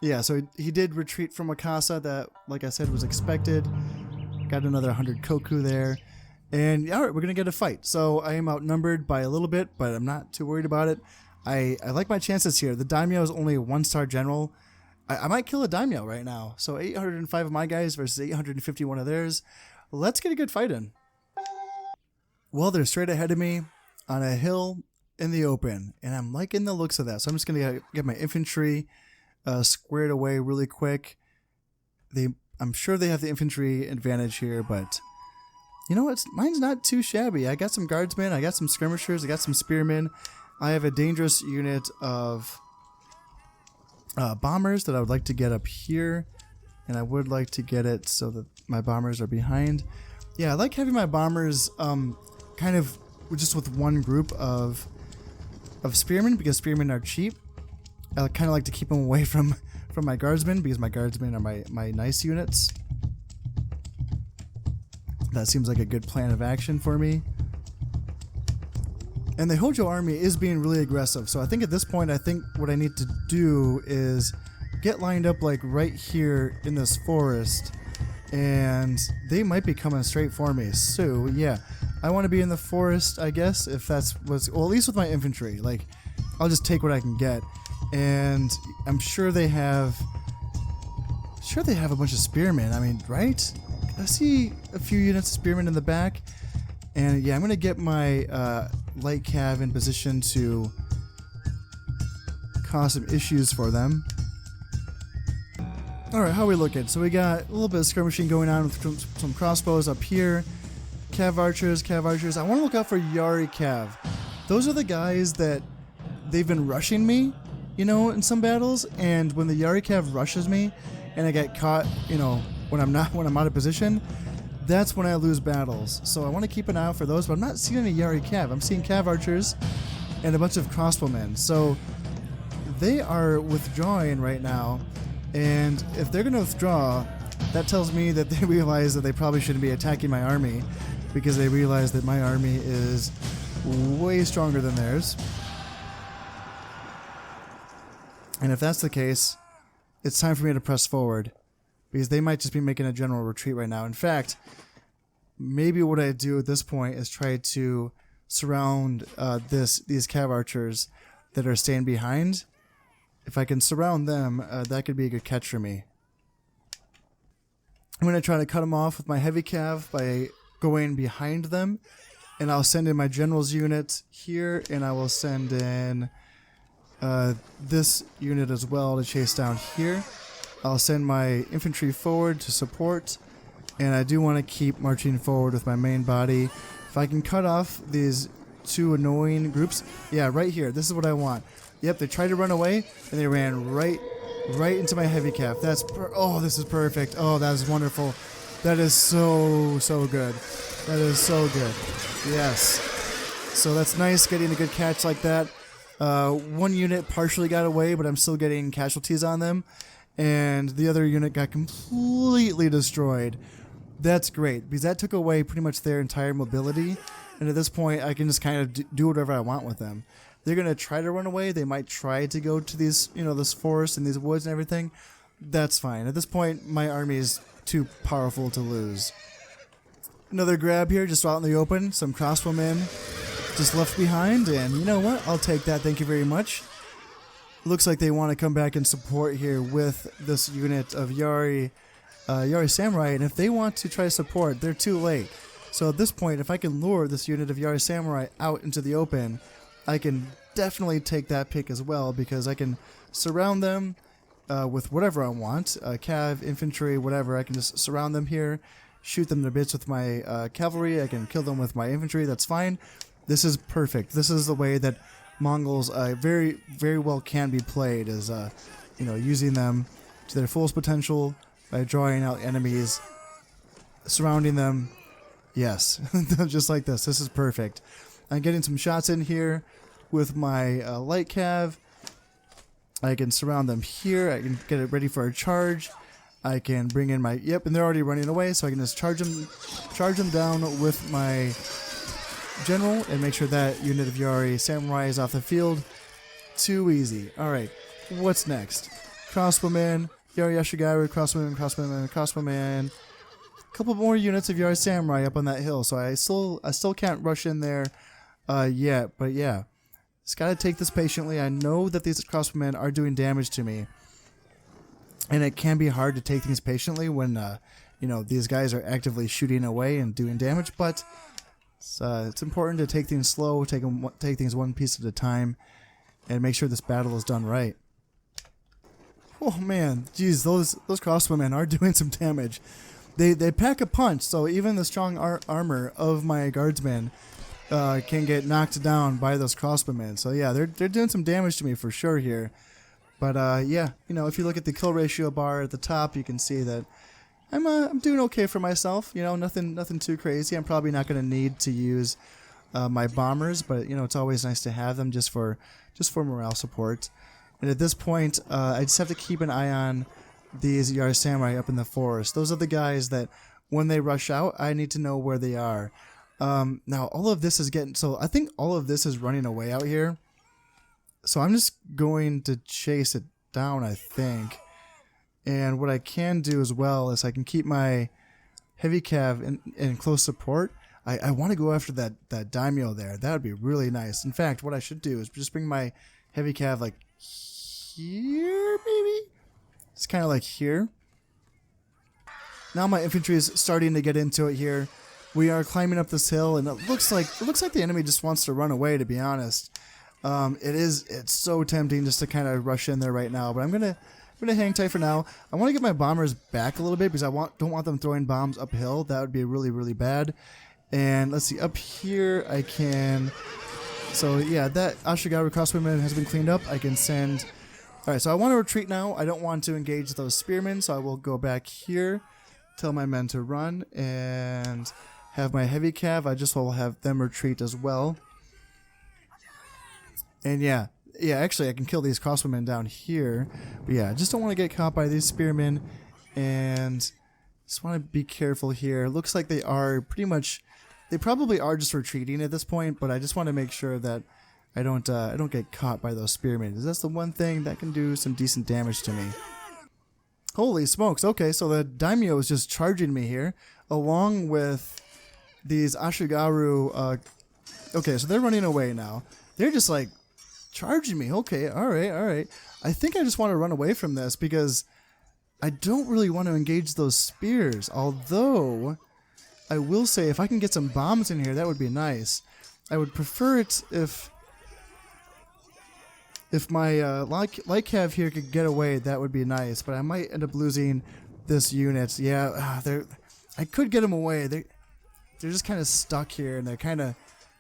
Yeah, so he did retreat from Wakasa. That, like I said, was expected. Got another 100 Koku there. And all right, we're going to get a fight. So I am outnumbered by a little bit, but I'm not too worried about it. I like my chances here. The Daimyo is only a 1-star general. I might kill a Daimyo right now. So 805 of my guys versus 851 of theirs. Let's get a good fight in. Well, they're straight ahead of me on a hill in the open, and I'm liking the looks of that. So I'm just going to get my infantry squared away really quick. I'm sure they have the infantry advantage here, but you know what? Mine's not too shabby. I got some guardsmen, I got some skirmishers, I got some spearmen. I have a dangerous unit of bombers that I would like to get up here, and I would like to get it so that my bombers are behind. Yeah, I like having my bombers kind of just with one group of spearmen, because spearmen are cheap. I kind of like to keep them away from my guardsmen, because my guardsmen are my nice units. That seems like a good plan of action for me. And the Hojo army is being really aggressive, so I think at this point, I think what I need to do is get lined up like right here in this forest, and they might be coming straight for me. So yeah, I want to be in the forest, I guess, if that's what's, well, at least with my infantry. Like, I'll just take what I can get, and I'm sure they have a bunch of spearmen. I mean, right? I see a few units of spearmen in the back, and yeah, I'm gonna get my light cav in position to cause some issues for them. Alright, how are we looking? So we got a little bit of skirmishing going on with some crossbows up here. Cav archers. I want to look out for Yari cav. Those are the guys that they've been rushing me, you know, in some battles, and when the Yari cav rushes me and I get caught, you know, when I'm out of position, that's when I lose battles. So I want to keep an eye out for those, but I'm not seeing any Yari cav. I'm seeing cav archers and a bunch of crossbowmen. So they are withdrawing right now, and if they're going to withdraw, that tells me that they realize that they probably shouldn't be attacking my army, because they realize that my army is way stronger than theirs. And if that's the case, it's time for me to press forward, because they might just be making a general retreat right now. In fact, maybe what I do at this point is try to surround these cav archers that are staying behind. If I can surround them, that could be a good catch for me. I'm going to try to cut them off with my heavy cav by going behind them, and I'll send in my general's unit here, and I will send in this unit as well to chase down here. I'll send my infantry forward to support, and I do want to keep marching forward with my main body. If I can cut off these two annoying groups, yeah, right here, this is what I want. Yep, they tried to run away, and they ran right into my heavy cav. Oh, this is perfect. Oh, that is wonderful. That is so good. That is so good. Yes. So that's nice, getting a good catch like that. One unit partially got away, but I'm still getting casualties on them. And the other unit got completely destroyed. That's great, because that took away pretty much their entire mobility. And at this point, I can just kind of do whatever I want with them. They're going to try to run away. They might try to go to these, you know, this forest and these woods and everything. That's fine. At this point, my army is too powerful to lose. Another grab here, just out in the open. Some crossbowmen just left behind. And you know what? I'll take that. Thank you very much. Looks like they want to come back and support here with this unit of Yari Samurai. And if they want to try to support, they're too late. So at this point, if I can lure this unit of Yari Samurai out into the open, I can definitely take that pick as well, because I can surround them with whatever I want. Cav, infantry, whatever. I can just surround them here, shoot them to bits with my cavalry. I can kill them with my infantry. That's fine. This is perfect. This is the way that Mongols very, very well can be played, is you know, using them to their fullest potential by drawing out enemies surrounding them. Yes, just like this. This is perfect. I'm getting some shots in here with my light cav. I can surround them here. I can get it ready for a charge. I can bring in my, yep, and they're already running away, so I can just charge them down with my general and make sure that unit of Yari Samurai is off the field. Too easy. Alright, what's next? Crossbowmen, Yari Yashigaru, crossbowmen. A couple more units of Yari Samurai up on that hill, so I still can't rush in there yet, but yeah. Just gotta take this patiently. I know that these crossbowmen are doing damage to me. And it can be hard to take things patiently when, you know, these guys are actively shooting away and doing damage. But it's important to take things slow, take things one piece at a time, and make sure this battle is done right. Oh man, geez, those crossbowmen are doing some damage. They pack a punch, so even the strong armor of my guardsmen can get knocked down by those crossbowmen. So yeah, they're doing some damage to me for sure here. But yeah, you know, if you look at the kill ratio bar at the top, you can see that I'm doing okay for myself. You know, nothing too crazy. I'm probably not going to need to use my bombers, but you know, it's always nice to have them just for morale support. And at this point, I just have to keep an eye on these Yari Samurai up in the forest. Those are the guys that when they rush out, I need to know where they are. Now all of this is I think all of this is running away out here. So I'm just going to chase it down, I think. And what I can do as well is I can keep my heavy cav in close support. I want to go after that daimyo there. That would be really nice. In fact, what I should do is just bring my heavy cav like here, maybe? It's kind of like here. Now my infantry is starting to get into it here. We are climbing up this hill, and it looks like the enemy just wants to run away, to be honest. It's so tempting just to kind of rush in there right now, but I'm gonna hang tight for now. I want to get my bombers back a little bit because don't want them throwing bombs uphill. That would be really, really bad. And let's see, up here I can. So yeah, that Ashigaru crossbowman has been cleaned up. I can send. All right, so I want to retreat now. I don't want to engage those spearmen, so I will go back here, tell my men to run, and have my heavy cav. I just will have them retreat as well. And yeah, actually I can kill these crossbowmen down here. But yeah, I just don't want to get caught by these spearmen. And just want to be careful here. Looks like they are they probably are just retreating at this point, but I just want to make sure that I don't get caught by those spearmen. Because that's the one thing that can do some decent damage to me. Holy smokes, okay, so the daimyo is just charging me here, along with these Ashigaru, okay, so they're running away now. They're just like charging me. Okay, alright. I think I just want to run away from this because I don't really want to engage those spears. Although, I will say if I can get some bombs in here, that would be nice. I would prefer it if my light cav here could get away, that would be nice. But I might end up losing this unit. Yeah, I could get them away. They're just kind of stuck here, and they're kind of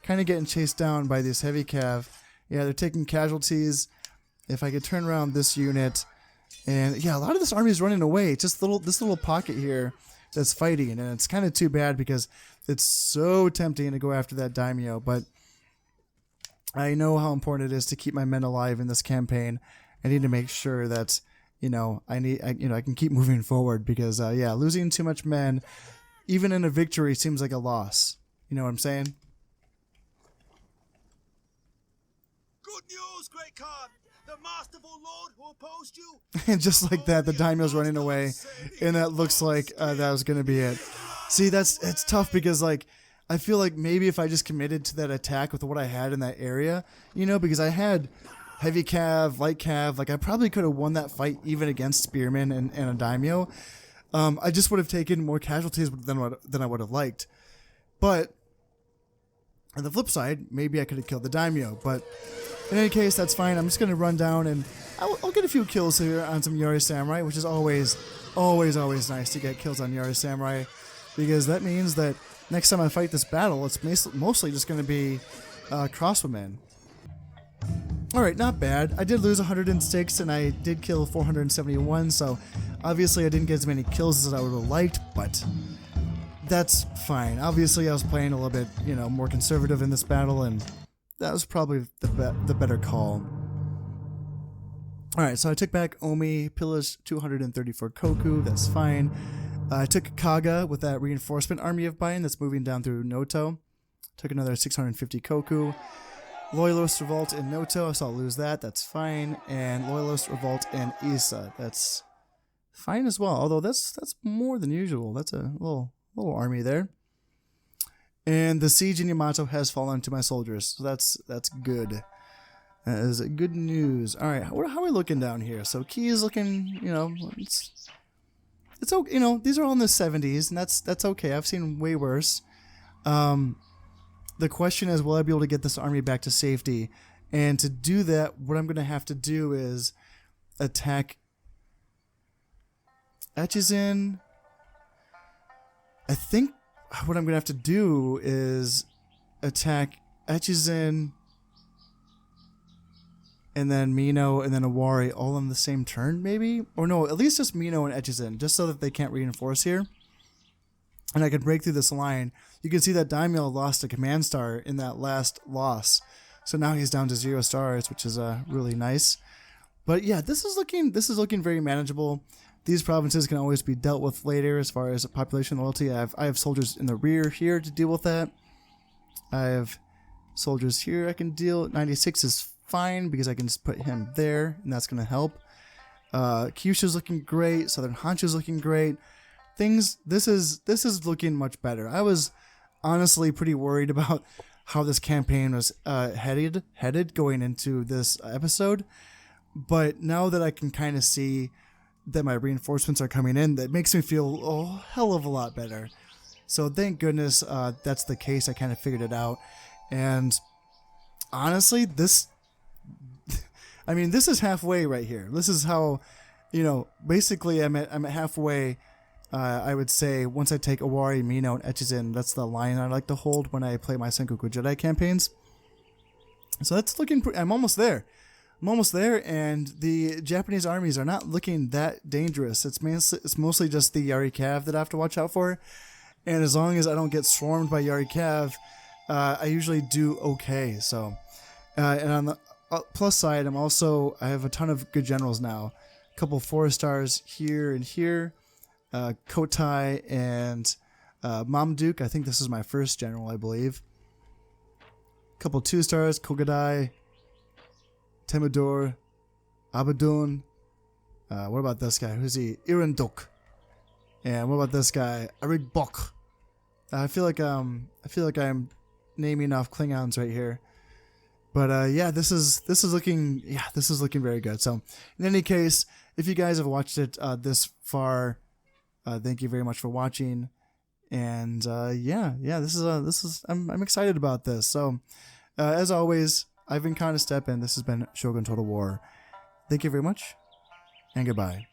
getting chased down by this heavy cav. Yeah, they're taking casualties. If I could turn around this unit, and yeah, a lot of this army is running away. It's just this little pocket here that's fighting, and it's kind of too bad because it's so tempting to go after that daimyo. But I know how important it is to keep my men alive in this campaign. I need to make sure that I can keep moving forward because yeah, losing too much men, even in a victory, seems like a loss. You know what I'm saying?
Good news, Great Khan! The masterful lord who opposed you.
And just like that, the daimyo's running away, and that looks like that was gonna be it. See, it's tough because like I feel like maybe if I just committed to that attack with what I had in that area, because I had heavy cav, light cav, like I probably could have won that fight even against spearmen and a daimyo. I just would have taken more casualties than I would have liked. But on the flip side, maybe I could have killed the daimyo. But in any case, that's fine. I'm just going to run down and I'll get a few kills here on some Yari Samurai, which is always nice to get kills on Yari Samurai, because that means that next time I fight this battle, it's mostly just going to be crossbowmen. Alright, not bad. I did lose 106 and I did kill 471, so obviously I didn't get as many kills as I would have liked, but that's fine. Obviously, I was playing a little bit, more conservative in this battle, and that was probably the better call. All right, so I took back Omi, pillaged 234 Koku. That's fine. I took Kaga with that reinforcement army of mine that's moving down through Noto. Took another 650 Koku. Loyalist Revolt in Noto, so I'll lose that. That's fine. And Loyalist Revolt in Isa. That's fine as well. Although that's more than usual. That's a little army there. And the siege in Yamato has fallen to my soldiers, so that's good. That is good news. All right, how are we looking down here? So Key is looking, it's okay. These are all in the 70s, and that's okay. I've seen way worse. The question is, will I be able to get this army back to safety? And to do that, what I'm going to have to do is attack Echizen. I think what I'm going to have to do is attack Echizen and then Mino and then Awari all on the same turn, maybe? Or no, at least just Mino and Echizen, just so that they can't reinforce here. And I can break through this line. You can see that Daimyo lost a command star in that last loss. So now he's down to 0 stars, which is really nice. But yeah, this is looking very manageable. These provinces can always be dealt with later as far as population loyalty. I have soldiers in the rear here to deal with that. I have soldiers here I can deal. 96 is fine because I can just put him there, and that's going to help. Kyushu's looking great. Southern Hanshu's looking great. This is looking much better. I was honestly pretty worried about how this campaign was headed going into this episode, but now that I can kind of see that my reinforcements are coming in, that makes me feel a hell of a lot better. So thank goodness that's the case. I kind of figured it out, and honestly, this is halfway right here. This is how, basically I'm at halfway. I would say once I take Awari, Mino, and Echizen, that's the line I like to hold when I play my Sengoku Jedi campaigns. So that's looking I'm almost there. And the Japanese armies are not looking that dangerous. It's mostly just the Yari Cav that I have to watch out for. And as long as I don't get swarmed by Yari Cav, I usually do okay. So, and on the plus side, I have a ton of good generals now. A couple 4 stars here and here. Kotai and Mamduk. I think this is my first general, I believe. A couple 2 stars, Kogadai, Temudor, Abadun. What about this guy? Who's he? Irendok. And what about this guy? Arigbok. I feel like I'm naming off Klingons right here. But yeah, this is looking very good. So in any case, if you guys have watched it this far, thank you very much for watching, and I'm excited about this. So, as always, I've been Step, and this has been Shogun Total War. Thank you very much, and goodbye.